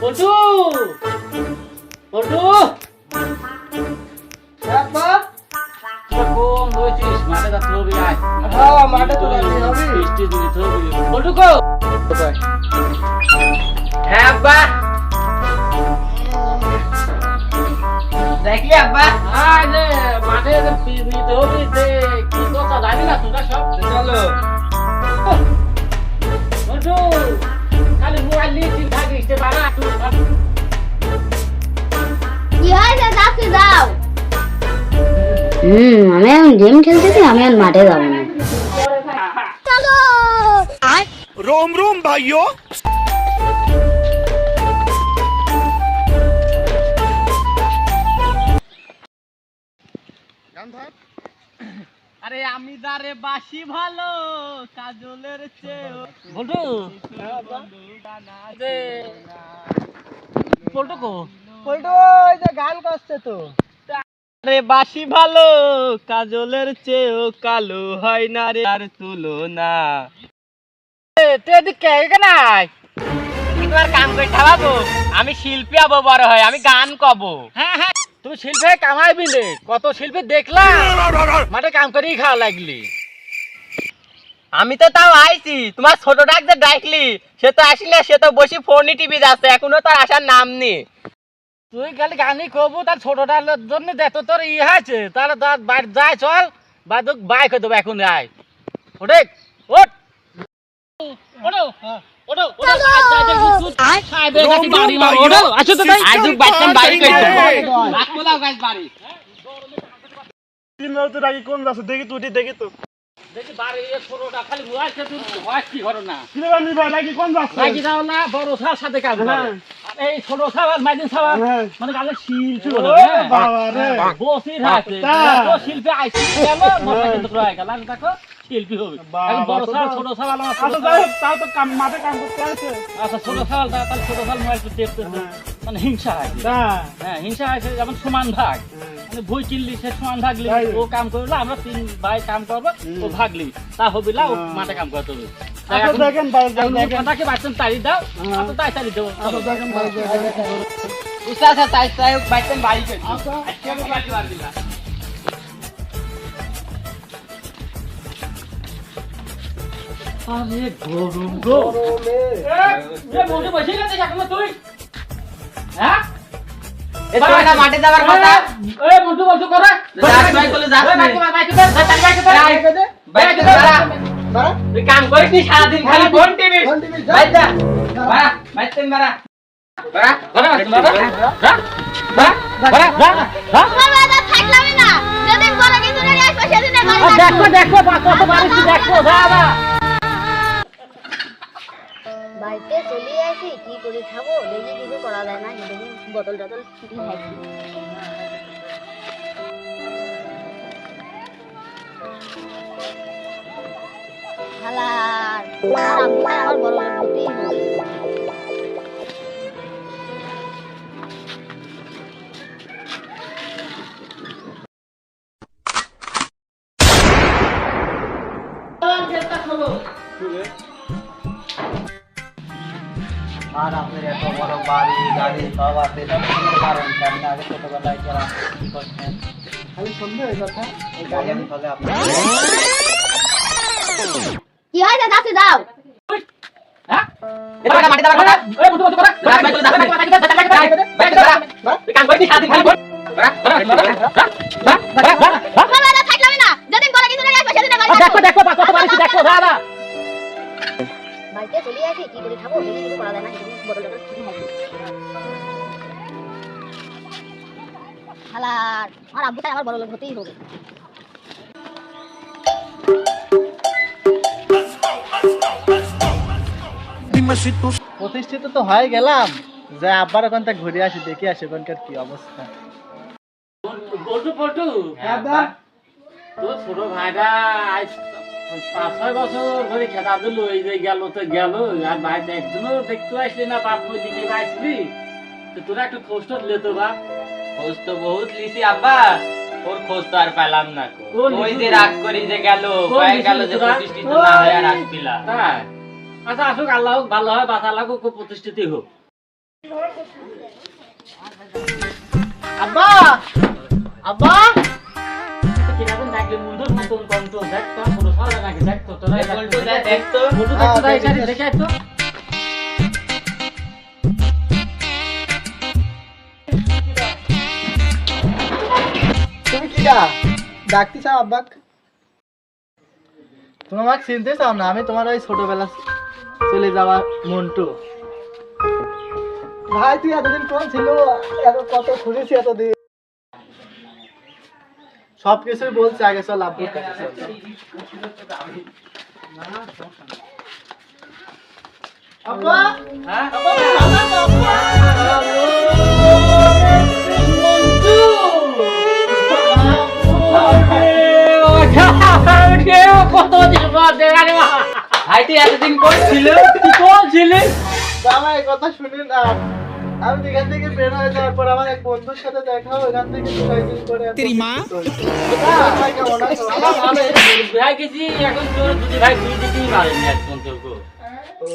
বল্টু বল্টু আব্বা কোন রয়েছিস মাঠে যাতে হবে আয় হ্যাঁ মাঠে তো যাচ্ছি হবে বৃষ্টি দিতে হবে বল্টু কো হ্যাঁ আব্বা দেখলি আব্বা আয় রে মাঠে নিতে হবে যে কি কথা জানি না তোরা সব চলো বল্টু খালি মোবাইল নিয়ে চিন্তা থাকিস তে বাবা তুই কি হয়েছে যাচ্ছি যাও আমি এখন গেম খেলতেছি আমি আর মাঠে যাবো না চলো रोम रोम भाइयों আরে আমি দারে বাসি ভালো কাজলের চেয়ে বল্টু যে বল্টু কো পল্টু ওই যে গান করছে তো আরে বাসি ভালো কাজলের চেয়েও কালো হয় না রে আর তুলনা তুই এদিকে নাই তোমার কাম করে ঠাবাবো আমি শিল্পী হবো বড় হয় আমি গান কবো হ্যাঁ হ্যাঁ তুমি শিল্পী কামাই বিলে কত শিল্পী দেখলাম মাঠে কাম করেই খাওয়া লাগলি আমি তো তাও আইছি তোমার ছোট ডাক যে ডাকলি সে তো আসলে সে তো বসে ফোনই টিভি যাচ্ছে এখনো তার আসার নাম নেই তুই খালি গানই করবো তার ছোটটার জন্য দেখ তোর ইয়ে আছে তাহলে তার বাইরে যায় চল বা তোর বাইক হয়ে দেবো এখন আয় ওঠে ওঠ ওঠো ওঠো ওঠো আসো তো ভাই আজুক বাইকন বাড়ি কইতো রাখলা গাইস বাড়ি তিন মিনিট আগে কোন আছে দেখি তুই দেখি তো দেখি বাড়ি এ ছোটটা খালি মোবাইলছে তুই হয় কি করো না কিনে ভাই লাগি কোন আছে লাগি দাও না বড় সার সাথে কাজ করে এই ছোট সাবার মাইদিন সাবার মানে গালে শিল্পী বলে বাবা রে বসি রাখে তো শিল্পী আইছি গেল মজা কিন্তু রয়ে গেল আমি দেখো শিল্পী হবে এখন বড় সার ছোট সাবার আচ্ছা যাই তাও তো কাম মাঠে কাম করতে আছে আচ্ছা ছোট সাল তাহলে ছোট সাল মোবাইল দেখতে মানে হিংসা হয় হ্যাঁ হিংসা হয় যেমন সমান ভাগ মানে বই কিনলি সে সমান ভাগলি ও কাম করলো আমরা তিন ভাই কাম করবো ও ভাগলি তা হবি না ও মাঠে কাম করতে হবে দেখেন ভাই দেখেন কথাকে বাচ্চান তাড়ি দাও তো তাই তাড়ি দেবো দেখেন ভাই উস্তা আছে তাই তাই বাইকন বাড়ি করে আজকে আমি বাড়ি পারবি না আরে গরম গো এ বলতে বসে গেছে এখনো তুই হ্যাঁ এ তো না মাঠে যাবার কথা এ মন্টু বলতো করে যাস ভাই বলে যাস বাইক দে বাইক দে বাইক দে বাড়া তুই কাম করিস নি সারা দিন খালি ফোন টিভি বাইক দে বাড়া বাইক তেন বাড়া বাড়া তোমার বাবা থাকলামই না যেদিন বড় কিছু নিয়ে আসবে সেদিন দেখো দেখো কত বাড়িছি দেখো দাদা বাড়িতে চলে আসি কি করে খাবো লেগে কিছু করা যায় না কিন্তু বোতল টতল খাইছি হালার আমার বড় হতেই হবে আর আপনার এত বড় বাড়ি গাড়ি সব আছে কারণ কেমন আগে ছোটবেলায় যারা কি করতেন খালি শুনবে এই কথা এই গাড়ি আমি ফলে আপনার কি হয়েছে যাচ্ছি যাও হ্যাঁ এটা মাটি দাবার কথা এ মন্টু বলতো করে বাইক দে তুই কাম করিস সারা দিন খালি ফোন তোমার বাবা থাকলামই না যেদিন বড় কিছু নিয়ে আসবে সেদিন দেখো দেখো কত বাড়িছি দেখো দাদা বাড়িতে চলে আসি কি করে খাবো লেগে কিছু করা যায় না কিন্তু বোতল টতল খাইছি হালার আমার আব্বু আমার বড় লোক হতেই হবে প্রতিষ্ঠিত তো হয়ে গেলাম যে আব্বার ওখান থেকে ঘুরে আসি দেখি আসি ওখানকার কি অবস্থা বল্টু বল্টু তোর ছোট ভাইটা আজ 5-6 বছর ধরে খেতা দিল এই যে গেল তো গেল আর ভাইটা একদিনও দেখতে আসলি না বাপ ওই দিকে আসলি তো তোরা একটু খোঁজ টোজ লেতো বাপ খোঁজ তো বহুত লিছি আব্বা ওর খোঁজ তো আর পেলাম না কোন ওই যে লিচু? রাগ করি যে গেল কোন কয়ে লিচু গেল যে তোরা? প্রতিষ্ঠিত না হয় আর আসবিলা তাই আচ্ছা আসুক আল্লাহ হোক ভালো হয় বাঁচা লাগুক প্রতিষ্ঠিতই হোক আব্বা আব্বা কিরকম থাকলে মুন্ডুর মতন কন্ট্রোল দেখ তো পুরো সারা নাকি দেখ তো তোরা কন্ট্রোল দেখ তো মুন্ডু দেখ তো এখানে দেখে তো তুমি কিডা ডাকতে চাও আব্বাক? তুমি আমাকে চিনতে চাও না? আমি তোমার ওই ছোটবেলা চলে যাওয়া মন্টু। ভাই তুই এতদিন কোন ছিল? এত কত খুঁজেছি এতদিন। সবকিছুই বলছে, আগে চল আব্বুর কাছে চল। আব্বা হ্যাঁ আব্বা আব্বা ভাই তুই এতদিন কোন ছিল? তুই কোন ছিলি? বাবা এই কথা শুনি না। আমি এখান থেকে বের হয়ে যাওয়ার পর আমার এক বন্ধুর সাথে দেখা হয়, ওখান থেকে সাইকেল করে তেরি মা ভাই কেমন আছো? আমার ভালো। ভাই গেছি এখন তোর দুই ভাই দুই দিকেই মারেনি একজন তোর ও